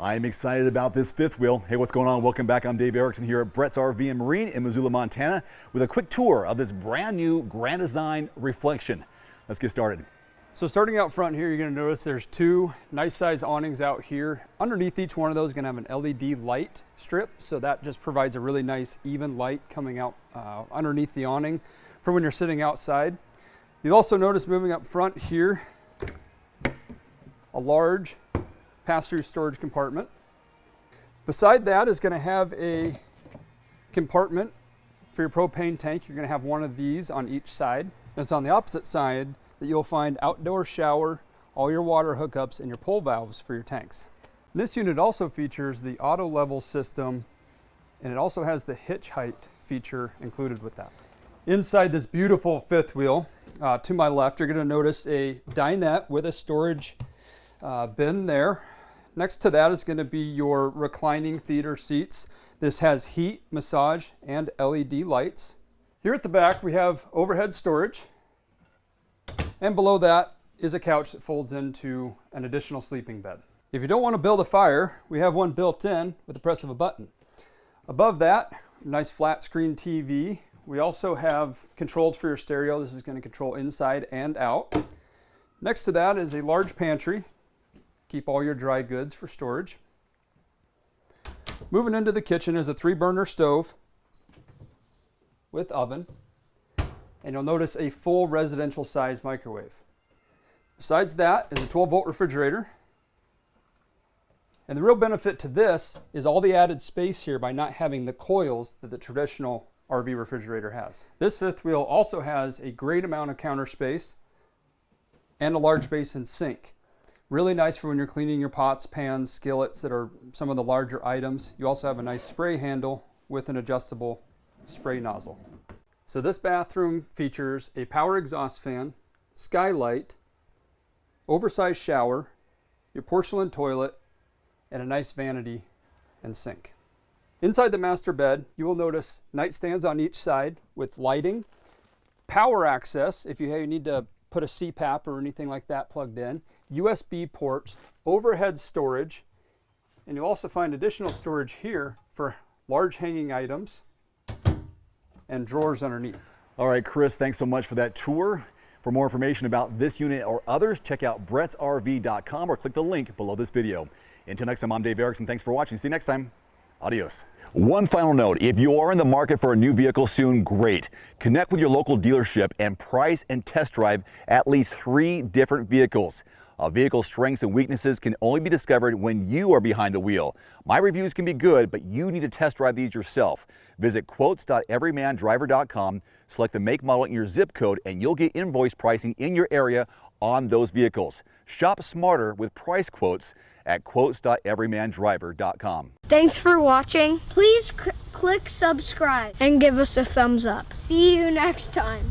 I'm excited about this fifth wheel. Hey, what's going on? Welcome back. I'm Dave Erickson here at Brett's RV and Marine in Missoula, Montana, with a quick tour of this brand new Grand Design Reflection. Let's get started. So starting out front here, you're going to notice there's two nice size awnings out here. Underneath each one of those is going to have an LED light strip, so that just provides a really nice even light coming out underneath the awning for when you're sitting outside. You'll also notice moving up front here, a large pass-through storage compartment. Beside that is going to have a compartment for your propane tank. You're going to have one of these on each side. And it's on the opposite side that you'll find outdoor shower, all your water hookups, and your pull valves for your tanks. This unit also features the auto level system, and it also has the hitch height feature included with that. Inside this beautiful fifth wheel, to my left, you're going to notice a dinette with a storage bin there. Next to that is going to be your reclining theater seats. This has heat, massage, and LED lights. Here at the back, we have overhead storage. And below that is a couch that folds into an additional sleeping bed. If you don't want to build a fire, we have one built in with the press of a button. Above that, nice flat screen TV. We also have controls for your stereo. This is going to control inside and out. Next to that is a large pantry. Keep all your dry goods for storage. Moving into the kitchen is a 3-burner stove with oven. And you'll notice a full residential size microwave. Besides that is a 12-volt refrigerator. And the real benefit to this is all the added space here by not having the coils that the traditional RV refrigerator has. This fifth wheel also has a great amount of counter space and a large basin sink. Really nice for when you're cleaning your pots, pans, skillets that are some of the larger items. You also have a nice spray handle with an adjustable spray nozzle. So this bathroom features a power exhaust fan, skylight, oversized shower, your porcelain toilet, and a nice vanity and sink. Inside the master bed, you will notice nightstands on each side with lighting, power access if you need to put a CPAP or anything like that plugged in, USB ports, overhead storage, and you'll also find additional storage here for large hanging items and drawers underneath. All right, Chris, thanks so much for that tour. For more information about this unit or others, check out brettsrv.com or click the link below this video. Until next time, I'm Dave Erickson. Thanks for watching. See you next time. Adios. One final note, if you are in the market for a new vehicle soon, great. Connect with your local dealership and price and test drive at least 3 different vehicles. A vehicle's strengths and weaknesses can only be discovered when you are behind the wheel. My reviews can be good, but you need to test drive these yourself. Visit quotes.everymandriver.com, select the make, model, and your zip code, and you'll get invoice pricing in your area on those vehicles. Shop smarter with price quotes at quotes.everymandriver.com. Thanks for watching. Please click subscribe and give us a thumbs up. See you next time.